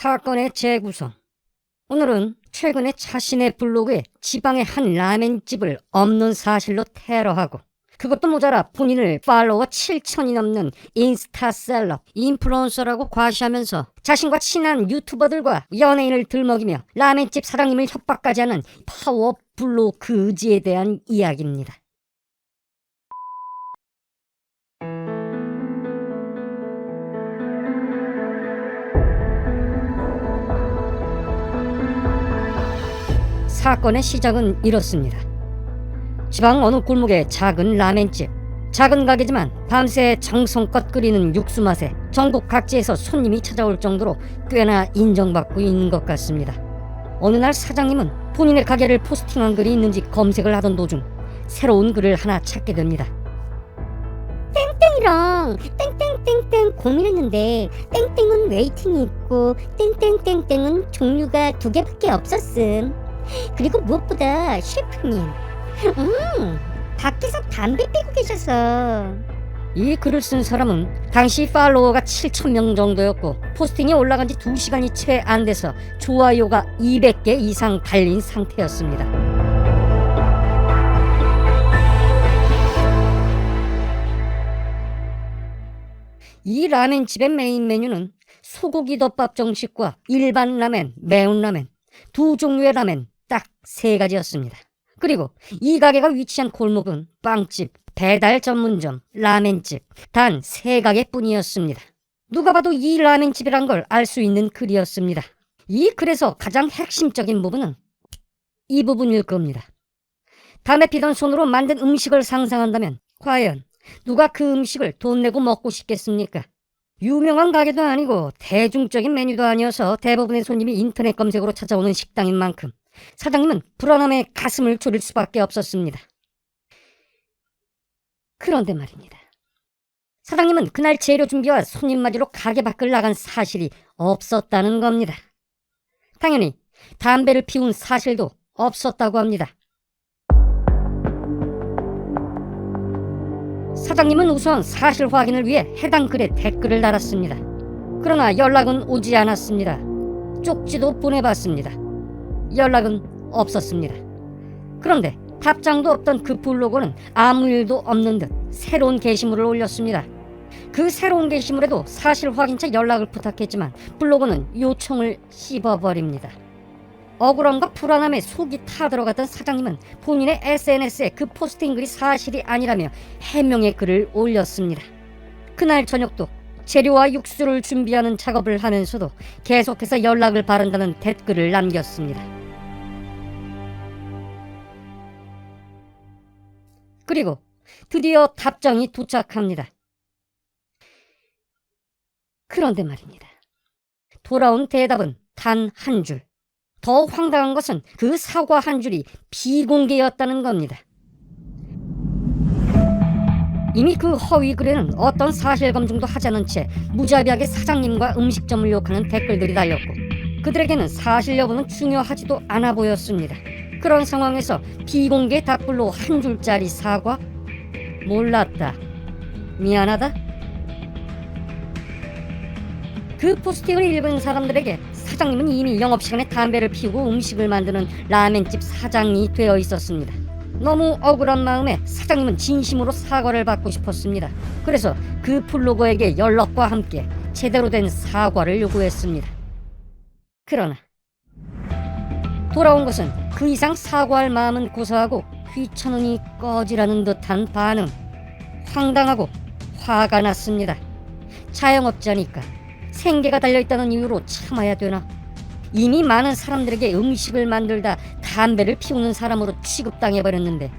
사건의 재구성. 오늘은 최근에 자신의 블로그에 지방의 한 라멘집을 없는 사실로 테러하고, 그것도 모자라 본인을 팔로워 7천이 넘는 인스타 셀럽, 인플루언서라고 과시하면서 자신과 친한 유튜버들과 연예인을 들먹이며 라멘집 사장님을 협박까지 하는 파워 블로그지에 대한 이야기입니다. 사건의 시작은 이렇습니다. 지방 어느 골목의 작은 라멘집. 작은 가게지만 밤새 정성껏 끓이는 육수 맛에 전국 각지에서 손님이 찾아올 정도로 꽤나 인정받고 있는 것 같습니다. 어느 날 사장님은 본인의 가게를 포스팅한 글이 있는지 검색을 하던 도중 새로운 글을 하나 찾게 됩니다. 땡땡이랑 땡땡땡땡 고민했는데 땡땡은 웨이팅이 있고 땡땡땡땡은 종류가 2개밖에 없었음. 그리고 무엇보다 셰프님 밖에서 담배 피고 계셔서. 이 글을 쓴 사람은 당시 팔로워가 7,000명 정도였고 포스팅이 올라간 지 2시간이 채 안 돼서 좋아요가 200개 이상 달린 상태였습니다. 이 라멘집의 메인 메뉴는 소고기 덮밥 정식과 일반 라멘, 매운 라멘, 2종류의 라멘 딱 3가지였습니다. 그리고 이 가게가 위치한 골목은 빵집, 배달 전문점, 라멘집 단 3가게뿐이었습니다. 누가 봐도 이 라멘집이란 걸 알 수 있는 글이었습니다. 이 글에서 가장 핵심적인 부분은 이 부분일 겁니다. 담배 피던 손으로 만든 음식을 상상한다면 과연 누가 그 음식을 돈 내고 먹고 싶겠습니까? 유명한 가게도 아니고 대중적인 메뉴도 아니어서 대부분의 손님이 인터넷 검색으로 찾아오는 식당인 만큼 사장님은 불안함에 가슴을 졸일 수밖에 없었습니다. 그런데 말입니다. 사장님은 그날 재료 준비와 손님 맞이로 가게 밖을 나간 사실이 없었다는 겁니다. 당연히 담배를 피운 사실도 없었다고 합니다. 사장님은 우선 사실 확인을 위해 해당 글에 댓글을 달았습니다. 그러나 연락은 오지 않았습니다. 쪽지도 보내봤습니다. 연락은 없었습니다. 그런데 답장도 없던 그 블로그는 아무 일도 없는 듯 새로운 게시물을 올렸습니다. 그 새로운 게시물에도 사실 확인차 연락을 부탁했지만 블로그는 요청을 씹어버립니다. 억울함과 불안함에 속이 타들어갔던 사장님은 본인의 SNS에 그 포스팅 글이 사실이 아니라며 해명의 글을 올렸습니다. 그날 저녁도 재료와 육수를 준비하는 작업을 하면서도 계속해서 연락을 바란다는 댓글을 남겼습니다. 그리고 드디어 답장이 도착합니다. 그런데 말입니다. 돌아온 대답은 단 한 줄. 더 황당한 것은 그 사과 한 줄이 비공개였다는 겁니다. 이미 그 허위 글에는 어떤 사실 검증도 하지 않은 채 무자비하게 사장님과 음식점을 욕하는 댓글들이 달렸고 그들에게는 사실 여부는 중요하지도 않아 보였습니다. 그런 상황에서 비공개 답글로 한 줄짜리 사과? 몰랐다. 미안하다. 그 포스팅을 읽은 사람들에게 사장님은 이미 영업시간에 담배를 피우고 음식을 만드는 라멘집 사장이 되어 있었습니다. 너무 억울한 마음에 사장님은 진심으로 사과를 받고 싶었습니다. 그래서 그 블로거에게 연락과 함께 제대로 된 사과를 요구했습니다. 그러나 돌아온 것은 그 이상 사과할 마음은 고사하고 귀천운이 꺼지라는 듯한 반응. 황당하고 화가 났습니다. 자영업자니까 생계가 달려있다는 이유로 참아야 되나? 이미 많은 사람들에게 음식을 만들다 담배를 피우는 사람으로 취급당해버렸는데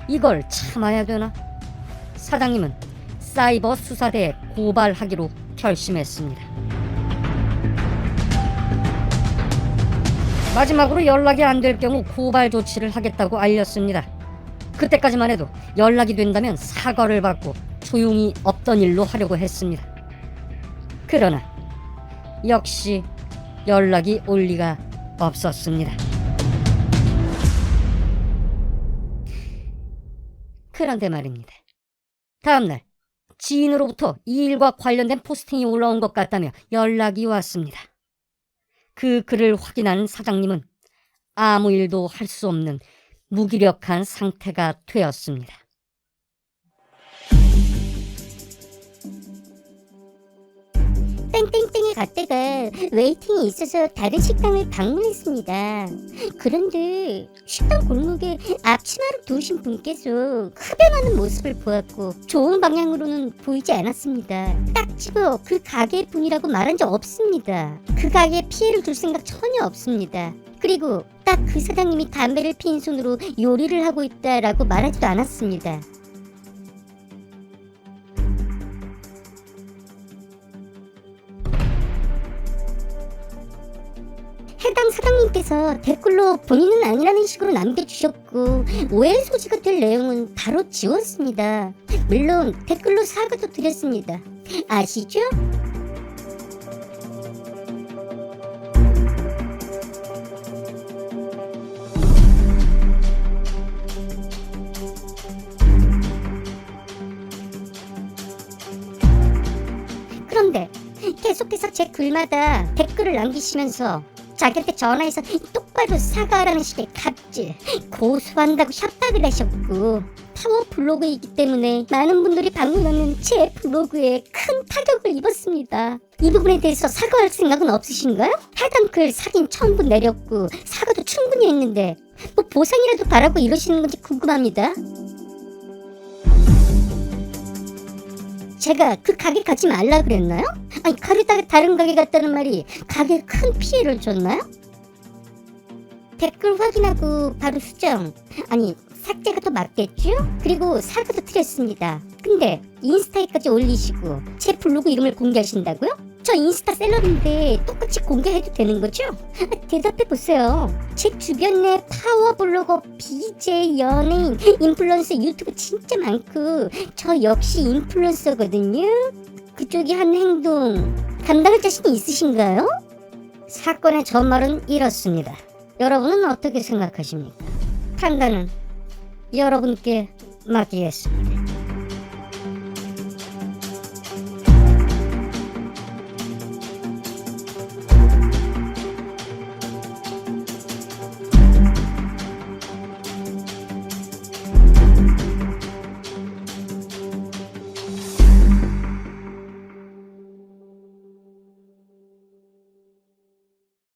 이걸 참아야 되나? 사장님은 사이버 수사대에 고발하기로 결심했습니다. 마지막으로 연락이 안 될 경우 고발 조치를 하겠다고 알렸습니다. 그때까지만 해도 연락이 된다면 사과를 받고 조용히 없던 일로 하려고 했습니다. 그러나 역시 연락이 올 리가 없었습니다. 그런데 말입니다. 다음날 지인으로부터 이 일과 관련된 포스팅이 올라온 것 같다며 연락이 왔습니다. 그 글을 확인한 사장님은 아무 일도 할 수 없는 무기력한 상태가 되었습니다. 땡땡땡에 갔다가 웨이팅이 있어서 다른 식당을 방문했습니다. 그런데 식당 골목에 앞치마를 두신 분께서 흡연하는 모습을 보았고 좋은 방향으로는 보이지 않았습니다. 딱 집어 그 가게 분이라고 말한 적 없습니다. 그 가게에 피해를 줄 생각 전혀 없습니다. 그리고 딱 그 사장님이 담배를 피인 손으로 요리를 하고 있다라고 말하지도 않았습니다. 해당 사장님께서 댓글로 본인은 아니라는 식으로 남겨주셨고 오해의 소지가 될 내용은 바로 지웠습니다. 물론 댓글로 사과도 드렸습니다. 아시죠? 그런데 계속해서 제 글마다 댓글을 남기시면서 자기한테 전화해서 똑바로 사과하라는 식의 갑질, 고소한다고 협박을 하셨고 파워 블로그이기 때문에 많은 분들이 방문하는 제 블로그에 큰 타격을 입었습니다. 이 부분에 대해서 사과할 생각은 없으신가요? 해당 글 사진 전부 내렸고 사과도 충분히 했는데 뭐 보상이라도 바라고 이러시는 건지 궁금합니다. 제가 그 가게 가지 말라 그랬나요? 아니 가려다가 다른 가게 갔다는 말이 가게에 큰 피해를 줬나요? 댓글 확인하고 바로 수정, 아니 삭제가 더 맞겠죠? 그리고 사과도 드렸습니다. 근데 인스타에까지 올리시고 제 블로그 이름을 공개하신다고요? 저 인스타 셀럽인데 똑같이 공개해도 되는 거죠? 대답해보세요. 제 주변에 파워 블로거, BJ, 연예인, 인플루언서, 유튜브 진짜 많고 저 역시 인플루언서거든요. 그쪽이 한 행동 감당할 자신이 있으신가요? 사건의 전말은 이렇습니다. 여러분은 어떻게 생각하십니까? 판단은 여러분께 맡기겠습니다.